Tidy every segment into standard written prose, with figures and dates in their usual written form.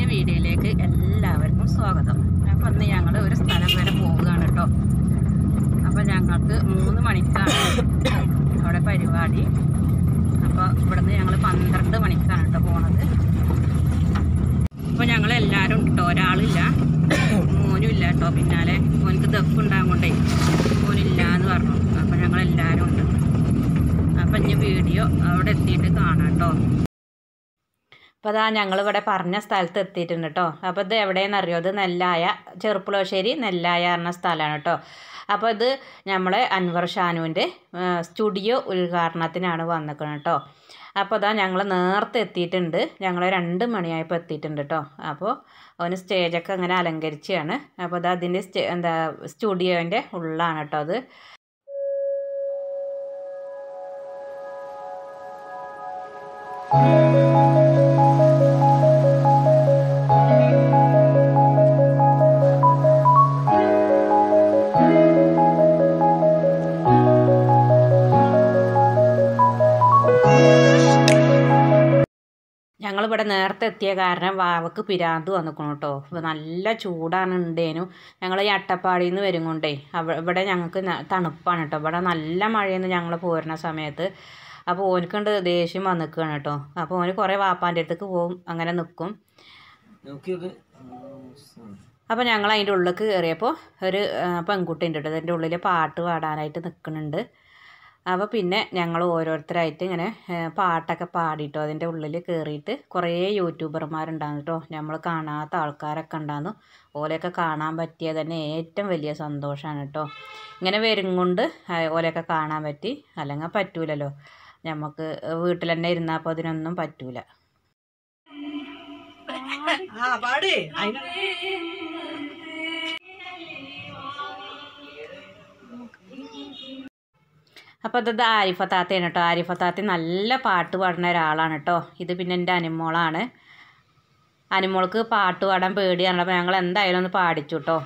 പുതിയ വീഡിയോയിലേക്ക് എല്ലാവർക്കും സ്വാഗതം. അപ്പോൾ ഇന്ന് ഞങ്ങൾ ഒരു സ്ഥലം വരെ പോവുകയാണ് കേട്ടോ. അപ്പോൾ ഞങ്ങൾക്ക് 3 മണിക്കാണ് അവിടെ പരിപാടി. അപ്പോൾ ഇവിടുന്ന് ഞങ്ങൾ 12 മണിക്കാണ് കേട്ടോ പോണത്. അപ്പോൾ ഞങ്ങളെല്ലാവരും കേട്ടോ, ഒരാളില്ല, മോനും ഇല്ല കേട്ടോ. പിന്നാലെ മോനിക്ക് ദഫ് ഉണ്ടാകൊണ്ടേ മോനില്ല എന്ന് പറഞ്ഞു. അപ്പോൾ ഞങ്ങളെല്ലാവരും ഉണ്ട്. അപ്പം ഇനി വീഡിയോ അവിടെ എത്തിയിട്ട് കാണാം കേട്ടോ. അപ്പോൾ അതാ ഞങ്ങളിവിടെ പറഞ്ഞ സ്ഥലത്ത് എത്തിയിട്ടുണ്ട് കേട്ടോ. അപ്പോൾ ഇത് എവിടെയെന്നറിയോ? ഇത് നെല്ലായ, ചെറുപ്പുളശ്ശേരി നെല്ലായ പറഞ്ഞ സ്ഥലമാണ് കേട്ടോ. അപ്പോൾ ഇത് നമ്മളെ അൻവർ ഷാനുവിൻ്റെ സ്റ്റുഡിയോ ഉദ്ഘാടനത്തിനാണ് വന്നിരിക്കുന്നത് കേട്ടോ. അപ്പോൾ അതാ ഞങ്ങൾ നേരത്തെ എത്തിയിട്ടുണ്ട്. ഞങ്ങൾ 2 മണിയായപ്പോൾ എത്തിയിട്ടുണ്ട് കേട്ടോ. അപ്പോൾ അവന് സ്റ്റേജൊക്കെ അങ്ങനെ അലങ്കരിച്ചാണ്. അപ്പോൾ അത് അതിൻ്റെ സ്റ്റുഡിയോൻ്റെ ഉള്ളാണ് കേട്ടോ അത്. ഞങ്ങളിവിടെ നേരത്തെ എത്തിയ കാരണം വാവക്ക് പിരാന്ത് വന്നിക്കണം കേട്ടോ. നല്ല ചൂടാണ് ഉണ്ടേനും. ഞങ്ങൾ ഈ അട്ടപ്പാടിയിൽ നിന്ന് വരും കൊണ്ടേ ഇവിടെ ഞങ്ങൾക്ക് തണുപ്പാണ് കേട്ടോ. ഇവിടെ നല്ല മഴയെന്ന് ഞങ്ങൾ പോരുന്ന സമയത്ത്. അപ്പോൾ ഓനിക്കുണ്ട് ദേഷ്യം വന്നിക്കുകയാണ് കേട്ടോ. അപ്പോൾ ഓന് കുറേ വാപ്പാൻ്റെ അടുത്തേക്ക് പോകും, അങ്ങനെ നിൽക്കും. അപ്പോൾ ഞങ്ങൾ അതിൻ്റെ ഉള്ളിലേക്ക് കയറിയപ്പോൾ ഒരു പെൺകുട്ടി ഉണ്ട് കേട്ടോ. അതിൻ്റെ ഉള്ളിൽ പാട്ട് പാടാനായിട്ട് നിൽക്കുന്നുണ്ട്. അപ്പോൾ പിന്നെ ഞങ്ങൾ ഓരോരുത്തരായിട്ട് ഇങ്ങനെ പാട്ടൊക്കെ പാടിയിട്ടോ അതിൻ്റെ ഉള്ളിൽ കയറിയിട്ട് കുറേ യൂട്യൂബർമാരുണ്ടാകുന്നു കേട്ടോ. നമ്മൾ കാണാത്ത ആൾക്കാരൊക്കെ ഉണ്ടാകുന്നു. ഓലെയൊക്കെ കാണാൻ പറ്റിയത് തന്നെ ഏറ്റവും വലിയ സന്തോഷമാണ് കേട്ടോ. ഇങ്ങനെ വരും കൊണ്ട് ഓലെയൊക്കെ കാണാൻ പറ്റി, അല്ലെങ്കിൽ പറ്റൂലല്ലോ. നമുക്ക് വീട്ടിൽ തന്നെ ഇരുന്നാൽ അപ്പോൾ അതിനൊന്നും പറ്റൂല. അപ്പോൾ ഇത് ആരിഫ താത്തയാണ് കേട്ടോ. ആരിഫ താത്ത നല്ല പാട്ട് പാടുന്ന ഒരാളാണ് കേട്ടോ. ഇത് പിന്നെ എൻ്റെ അനുമോളാണ്. അനുമോൾക്ക് പാട്ട് പാടാൻ പേടിയാണ്. അപ്പോൾ ഞങ്ങൾ എന്തായാലും ഒന്ന് പാടിച്ചു കേട്ടോ.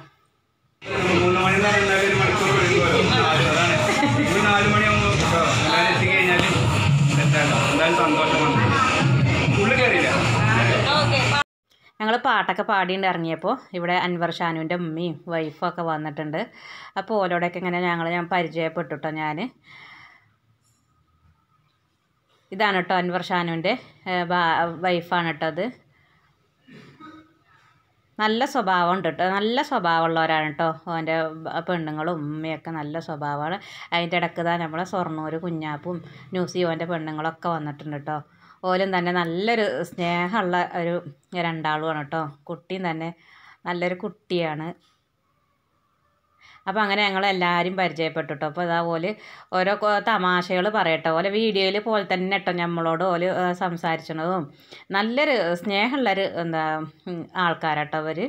ഞങ്ങൾ പാട്ടൊക്കെ പാടിയിട്ട് ഇറങ്ങിയപ്പോൾ ഇവിടെ അൻവർ ഷാനുവിൻ്റെ ഉമ്മയും വൈഫും ഒക്കെ വന്നിട്ടുണ്ട്. അപ്പോൾ ഓലോടൊക്കെ ഇങ്ങനെ ഞാൻ പരിചയപ്പെട്ടു കേട്ടോ. ഇതാണ് കേട്ടോ അൻവർ ഷാനുവിൻ്റെ വൈഫാണ് കേട്ടോ അത്. നല്ല സ്വഭാവം ഉണ്ട് കേട്ടോ. നല്ല സ്വഭാവമുള്ളവരാണ് കേട്ടോ. അവൻ്റെ പെണ്ണുങ്ങളും ഉമ്മയൊക്കെ നല്ല സ്വഭാവമാണ്. അതിൻ്റെ ഇടയ്ക്ക് തന്നെ നമ്മളെ സ്വർണ്ണൂർ കുഞ്ഞാപ്പും ന്യൂസിയോൻ്റെ പെണ്ണുങ്ങളൊക്കെ വന്നിട്ടുണ്ട് കേട്ടോ. ഓലും തന്നെ നല്ലൊരു സ്നേഹമുള്ള ഒരു 2 ആളുമാണ് കേട്ടോ. കുട്ടിയും തന്നെ നല്ലൊരു കുട്ടിയാണ്. അപ്പോൾ അങ്ങനെ ഞങ്ങളെല്ലാവരും പരിചയപ്പെട്ടു കേട്ടോ. അപ്പോൾ അതേപോലെ ഓരോ തമാശകൾ പറയട്ടോ. ഓലെ വീഡിയോയിൽ പോലെ തന്നെ കേട്ടോ നമ്മളോട് ഓല് സംസാരിച്ചതും. നല്ലൊരു സ്നേഹമുള്ളൊരു ആൾക്കാരാട്ടോ അവർ.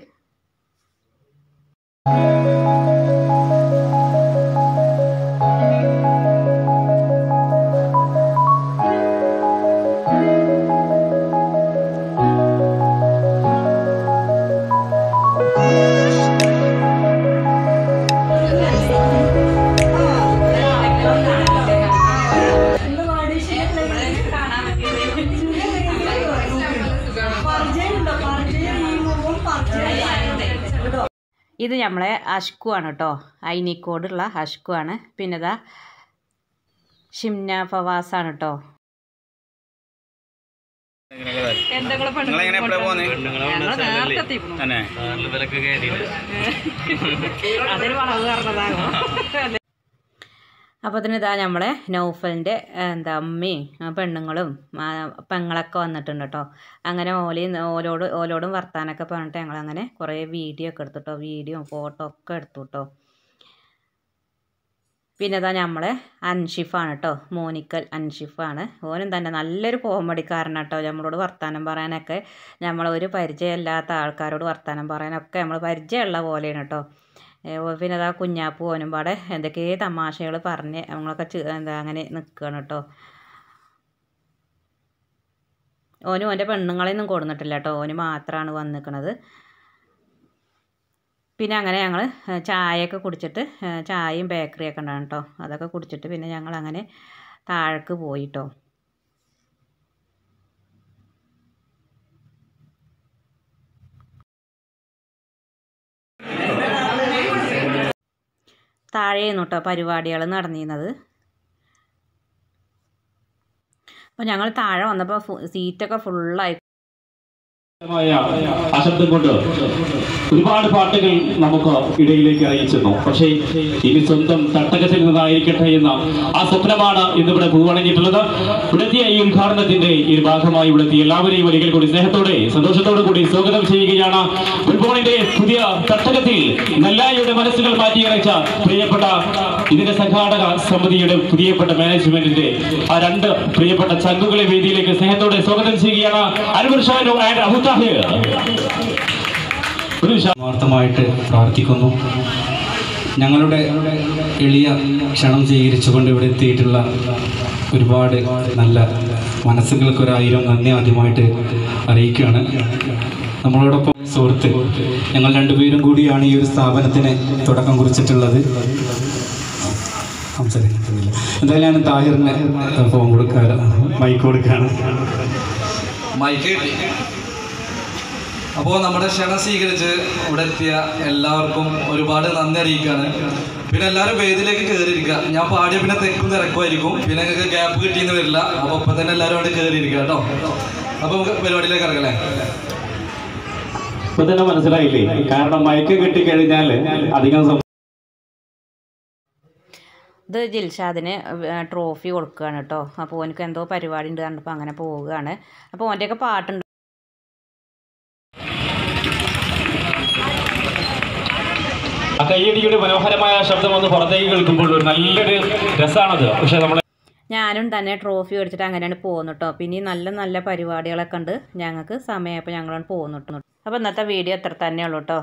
ഇത് നമ്മളെ അഷ്കു ആണ് കേട്ടോ. ഐനിക്കോടുള്ള അഷ്കു ആണ്. പിന്നെ ഇതാ ഷിംന ഫവാസാണ് കേട്ടോ. അതൊരു വളവ് പറഞ്ഞതാകോ. അപ്പോൾ അതിനിതാ നമ്മളെ നൗഫലിൻ്റെ അമ്മയും പെണ്ണുങ്ങളും പെങ്ങളൊക്കെ വന്നിട്ടുണ്ട് കേട്ടോ. അങ്ങനെ ഓലോടും വർത്താനൊക്കെ പറഞ്ഞിട്ട് ഞങ്ങളങ്ങനെ കുറേ വീഡിയോ ഒക്കെ എടുത്തു കേട്ടോ. വീഡിയോ ഫോട്ടോ ഒക്കെ എടുത്തു കേട്ടോ. പിന്നെ ഇതാ നമ്മളെ അൻഷിഫാണ് കേട്ടോ. മോനിക്കൽ അൻഷിഫാണ്. ഓനും തന്നെ നല്ലൊരു കോമഡിക്കാരനാണ് കേട്ടോ. നമ്മളോട് വർത്താനം പറയാനൊക്കെ, നമ്മളൊരു പരിചയമില്ലാത്ത ആൾക്കാരോട് വർത്താനം പറയാനൊക്കെ നമ്മൾ പരിചയമുള്ള പോലെയാണ് കേട്ടോ. പിന്നെ അതാ കുഞ്ഞാപ്പൂ ഓനും പാടെ എന്തൊക്കെയോ തമാശകൾ പറഞ്ഞ് നമ്മളൊക്കെ അങ്ങനെ നിൽക്കുകയാണ് കേട്ടോ. ഓനും ഓൻ്റെ പെണ്ണുങ്ങളെയൊന്നും കൊടുന്നിട്ടില്ല കേട്ടോ. ഓന് മാത്രമാണ് വന്നിരിക്കുന്നത്. പിന്നെ അങ്ങനെ ഞങ്ങൾ ചായയൊക്കെ കുടിച്ചിട്ട് ചായയും ബേക്കറിയൊക്കെ ഉണ്ടാകും കേട്ടോ. അതൊക്കെ കുടിച്ചിട്ട് പിന്നെ ഞങ്ങളങ്ങനെ താഴേക്ക് പോയിട്ടോ. താഴെയായിരുന്നു കേട്ടോ പരിപാടികൾ നടന്നിരുന്നത്. അപ്പോൾ ഞങ്ങൾ താഴെ വന്നപ്പോൾ സീറ്റൊക്കെ ഫുള്ളായി. ആ ശബ്ദം കൊണ്ട് ഒരുപാട് പാട്ടുകൾ നമുക്ക് ഇടയിലേക്ക് അറിയിച്ചിരുന്നു. പക്ഷേ ഇനി സ്വന്തം തട്ടകത്തിൽ നിന്നായിരിക്കട്ടെ എന്ന ആ സ്വപ്നമാണ് ഇന്നിവിടെ പൂവണഞ്ഞിട്ടുള്ളത്. ഇവിടെത്തിയ ഈ ഉദ്ഘാടനത്തിന്റെ ഈ ഭാഗമായി ഇവിടെത്തിയ എല്ലാവരെയും ഒരിക്കൽ കൂടി സ്നേഹത്തോടെ സന്തോഷത്തോടു കൂടി സ്വാഗതം ചെയ്യുകയാണ്. ഫുട്ബോളിന്റെ പുതിയ തട്ടകത്തിൽ നെല്ലായിയുടെ മനസ്സുകൾ മാറ്റിയറച്ച പ്രിയപ്പെട്ട ഇതിന്റെ സംഘാടക സമിതിയുടെ പ്രിയപ്പെട്ട മാനേജ്മെന്റിന്റെ ആ 2 പ്രിയപ്പെട്ട ചങ്കുകളെ വേദിയിലേക്ക് സ്നേഹത്തോടെ സ്വാഗതം ചെയ്യുകയാണ്. അൻവർ ഷാനു ആൻഡ് അബു താഹിർ. ആത്മാർത്ഥമായിട്ട് പ്രാർത്ഥിക്കുന്നു. ഞങ്ങളുടെ എളിയ ക്ഷണം സ്വീകരിച്ചുകൊണ്ട് ഇവിടെ എത്തിയിട്ടുള്ള ഒരുപാട് നല്ല മനസ്സുകൾക്കൊരായിരം നന്ദി ആദ്യമായിട്ട് അറിയിക്കുകയാണ്. നമ്മളോടൊപ്പം സുഹൃത്ത്, ഞങ്ങൾ 2 പേരും കൂടിയാണ് ഈ ഒരു സ്ഥാപനത്തിന് തുടക്കം കുറിച്ചിട്ടുള്ളത്. എന്തായാലും ഞാൻ താഹിറിന് ഫോൺ മൈക്ക് കൊടുക്കുകയാണ്. മൈക്ക്. അപ്പോൾ നമ്മുടെ ക്ഷണം സ്വീകരിച്ച് ഇവിടെ എത്തിയ എല്ലാവർക്കും ഒരുപാട് നന്ദി അറിയിക്കുകയാണ്. പിന്നെ എല്ലാവരും വേദിയിലേക്ക് കയറിയിരിക്കുക. ഞാൻ പാടിയ പിന്നെ തെക്കും തിരക്കുമായിരിക്കും, പിന്നെ നിങ്ങൾക്ക് ഗ്യാപ്പ് കിട്ടിയെന്ന് വരില്ല. അപ്പോൾ ഇപ്പം തന്നെ എല്ലാവരും അവിടെ കയറിയിരിക്കുക കേട്ടോ. അപ്പോൾ നമുക്ക് പരിപാടിയിലേക്ക് ഇറങ്ങല്ലേ? ഇപ്പൊ തന്നെ മനസ്സിലായില്ലേ? കാരണം മയക്ക് കിട്ടിക്കഴിഞ്ഞാൽ അധികം ഇത് ജിൽഷാദിന് ട്രോഫി കൊടുക്കുകയാണ് കേട്ടോ. അപ്പോൾ ഓനക്ക് എന്തോ പരിപാടി ഉണ്ട് കണ്ടപ്പോൾ അങ്ങനെ പോവുകയാണ്. അപ്പോൾ ഓൻ്റെയൊക്കെ പാട്ടുണ്ട്. ആ കയ്യടിയുടെ മനോഹരമായ ശബ്ദം ഒന്ന് പുറത്തേക്ക് കേൾക്കുമ്പോൾ ഒരു നല്ലൊരു രസമാണത്. പക്ഷെ നമ്മളെ ഞാനും തന്നെ ട്രോഫി മേടിച്ചിട്ട് അങ്ങനെയാണ് പോകുന്നു കേട്ടോ. പിന്നെ നല്ല നല്ല പരിപാടികളൊക്കെ ഉണ്ട്. ഞങ്ങൾക്ക് സമയമായപ്പോൾ ഞങ്ങളാണ് പോകുന്നു കേട്ടോ. അപ്പോൾ ഇന്നത്തെ വീഡിയോ എത്ര തന്നെയുള്ളൂ കേട്ടോ.